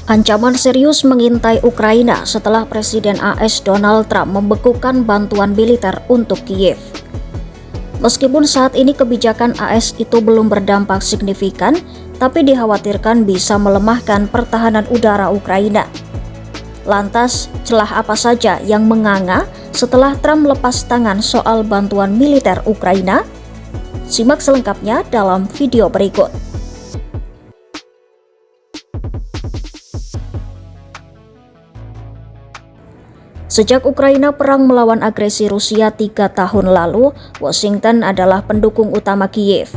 Ancaman serius mengintai Ukraina setelah Presiden AS Donald Trump membekukan bantuan militer untuk Kiev. Meskipun saat ini kebijakan AS itu belum berdampak signifikan, tapi dikhawatirkan bisa melemahkan pertahanan udara Ukraina. Lantas, celah apa saja yang menganga setelah Trump lepas tangan soal bantuan militer Ukraina? Simak selengkapnya dalam video berikut. Sejak Ukraina perang melawan agresi Rusia 3 tahun lalu, Washington adalah pendukung utama Kiev.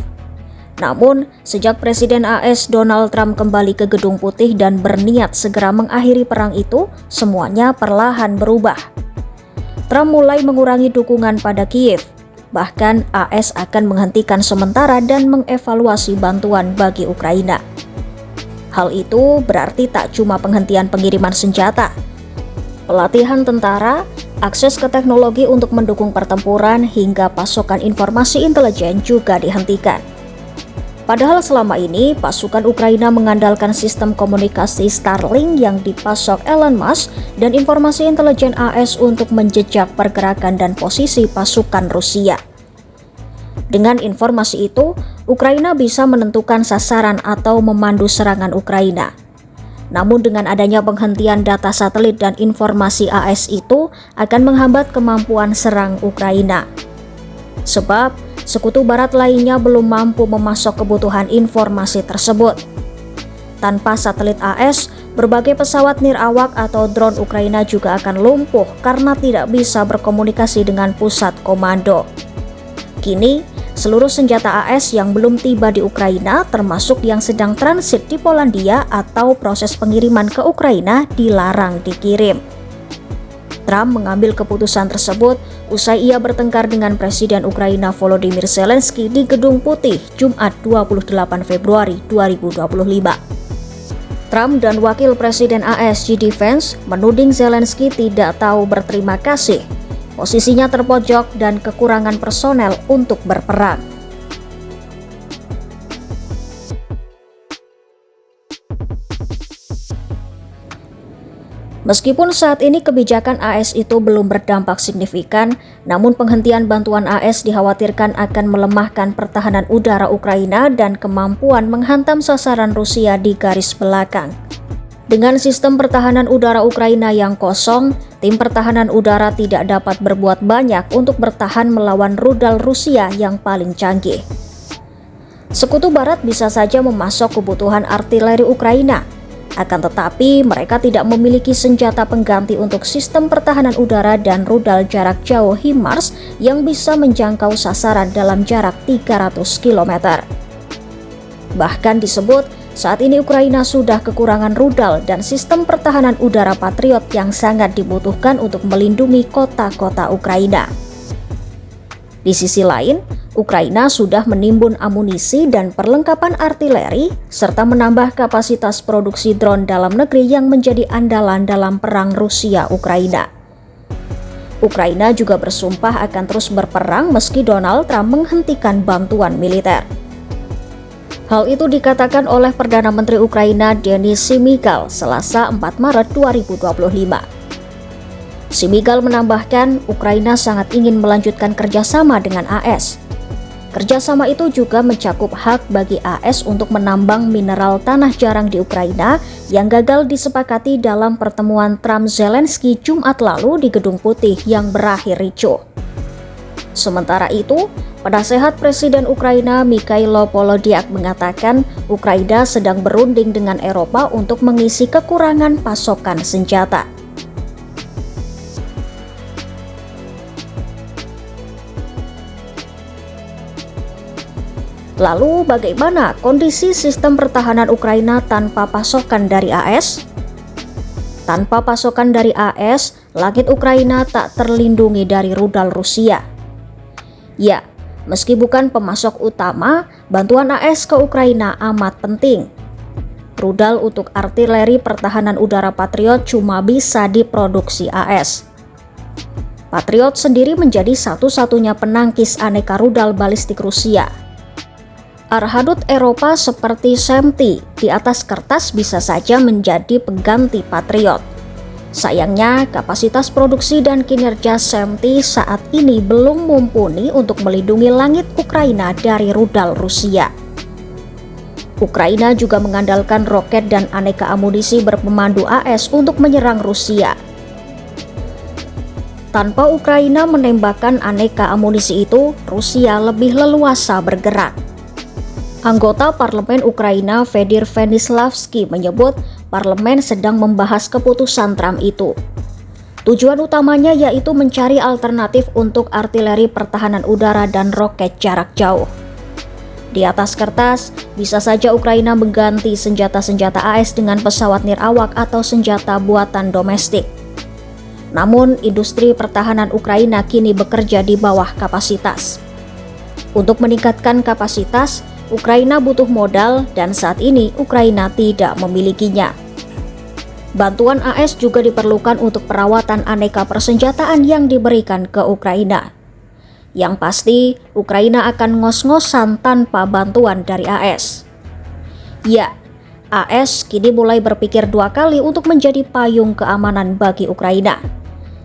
Namun, sejak Presiden AS Donald Trump kembali ke Gedung Putih dan berniat segera mengakhiri perang itu, semuanya perlahan berubah. Trump mulai mengurangi dukungan pada Kiev. Bahkan, AS akan menghentikan sementara dan mengevaluasi bantuan bagi Ukraina. Hal itu berarti tak cuma penghentian pengiriman senjata, pelatihan tentara, akses ke teknologi untuk mendukung pertempuran, hingga pasokan informasi intelijen juga dihentikan. Padahal selama ini, pasukan Ukraina mengandalkan sistem komunikasi Starlink yang dipasok Elon Musk dan informasi intelijen AS untuk menjejak pergerakan dan posisi pasukan Rusia. Dengan informasi itu, Ukraina bisa menentukan sasaran atau memandu serangan Ukraina. Namun dengan adanya penghentian data satelit dan informasi AS itu akan menghambat kemampuan serang Ukraina. Sebab sekutu barat lainnya belum mampu memasok kebutuhan informasi tersebut. Tanpa satelit AS, berbagai pesawat nirawak atau drone Ukraina juga akan lumpuh karena tidak bisa berkomunikasi dengan pusat komando. Kini, seluruh senjata AS yang belum tiba di Ukraina, termasuk yang sedang transit di Polandia atau proses pengiriman ke Ukraina, dilarang dikirim. Trump mengambil keputusan tersebut usai ia bertengkar dengan Presiden Ukraina Volodymyr Zelensky di Gedung Putih Jumat 28 Februari 2025. Trump dan Wakil Presiden AS JD Vance menuding Zelensky tidak tahu berterima kasih, posisinya terpojok dan kekurangan personel untuk berperang. Meskipun saat ini kebijakan AS itu belum berdampak signifikan, namun penghentian bantuan AS dikhawatirkan akan melemahkan pertahanan udara Ukraina dan kemampuan menghantam sasaran Rusia di garis belakang. Dengan sistem pertahanan udara Ukraina yang kosong, tim pertahanan udara tidak dapat berbuat banyak untuk bertahan melawan rudal Rusia yang paling canggih. Sekutu Barat bisa saja memasok kebutuhan artileri Ukraina, akan tetapi mereka tidak memiliki senjata pengganti untuk sistem pertahanan udara dan rudal jarak jauh HIMARS yang bisa menjangkau sasaran dalam jarak 300 km. Bahkan disebut, saat ini Ukraina sudah kekurangan rudal dan sistem pertahanan udara Patriot yang sangat dibutuhkan untuk melindungi kota-kota Ukraina. Di sisi lain, Ukraina sudah menimbun amunisi dan perlengkapan artileri serta menambah kapasitas produksi drone dalam negeri yang menjadi andalan dalam perang Rusia-Ukraina. Ukraina juga bersumpah akan terus berperang meski Donald Trump menghentikan bantuan militer. Hal itu dikatakan oleh Perdana Menteri Ukraina Denis Shmyhal Selasa 4 Maret 2025. Shmyhal menambahkan Ukraina sangat ingin melanjutkan kerjasama dengan AS. Kerjasama itu juga mencakup hak bagi AS untuk menambang mineral tanah jarang di Ukraina yang gagal disepakati dalam pertemuan Trump-Zelensky Jumat lalu di Gedung Putih yang berakhir ricuh. Sementara itu, penasehat Presiden Ukraina Mikhailo Podolyak mengatakan Ukraina sedang berunding dengan Eropa untuk mengisi kekurangan pasokan senjata. Lalu bagaimana kondisi sistem pertahanan Ukraina tanpa pasokan dari AS? Tanpa pasokan dari AS, langit Ukraina tak terlindungi dari rudal Rusia. Ya, meski bukan pemasok utama, bantuan AS ke Ukraina amat penting. Rudal untuk artileri pertahanan udara Patriot cuma bisa diproduksi AS. Patriot sendiri menjadi satu-satunya penangkis aneka rudal balistik Rusia. Arhadut Eropa seperti SAMP-T di atas kertas bisa saja menjadi pengganti Patriot. Sayangnya, kapasitas produksi dan kinerja SAMP-T saat ini belum mumpuni untuk melindungi langit Ukraina dari rudal Rusia. Ukraina juga mengandalkan roket dan aneka amunisi berpemandu AS untuk menyerang Rusia. Tanpa Ukraina menembakkan aneka amunisi itu, Rusia lebih leluasa bergerak. Anggota parlemen Ukraina Fedir Venislavski menyebut parlemen sedang membahas keputusan Trump itu. Tujuan utamanya yaitu mencari alternatif untuk artileri pertahanan udara dan roket jarak jauh. Di atas kertas, bisa saja Ukraina mengganti senjata-senjata AS dengan pesawat nirawak atau senjata buatan domestik. Namun, industri pertahanan Ukraina kini bekerja di bawah kapasitas. Untuk meningkatkan kapasitas, Ukraina butuh modal dan saat ini Ukraina tidak memilikinya. Bantuan AS juga diperlukan untuk perawatan aneka persenjataan yang diberikan ke Ukraina. Yang pasti, Ukraina akan ngos-ngosan tanpa bantuan dari AS. Ya, AS kini mulai berpikir 2 kali untuk menjadi payung keamanan bagi Ukraina.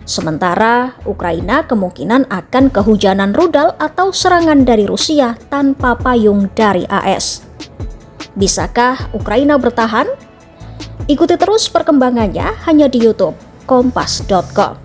Sementara Ukraina kemungkinan akan kehujanan rudal atau serangan dari Rusia tanpa payung dari AS. Bisakah Ukraina bertahan? Ikuti terus perkembangannya hanya di YouTube Kompas.com.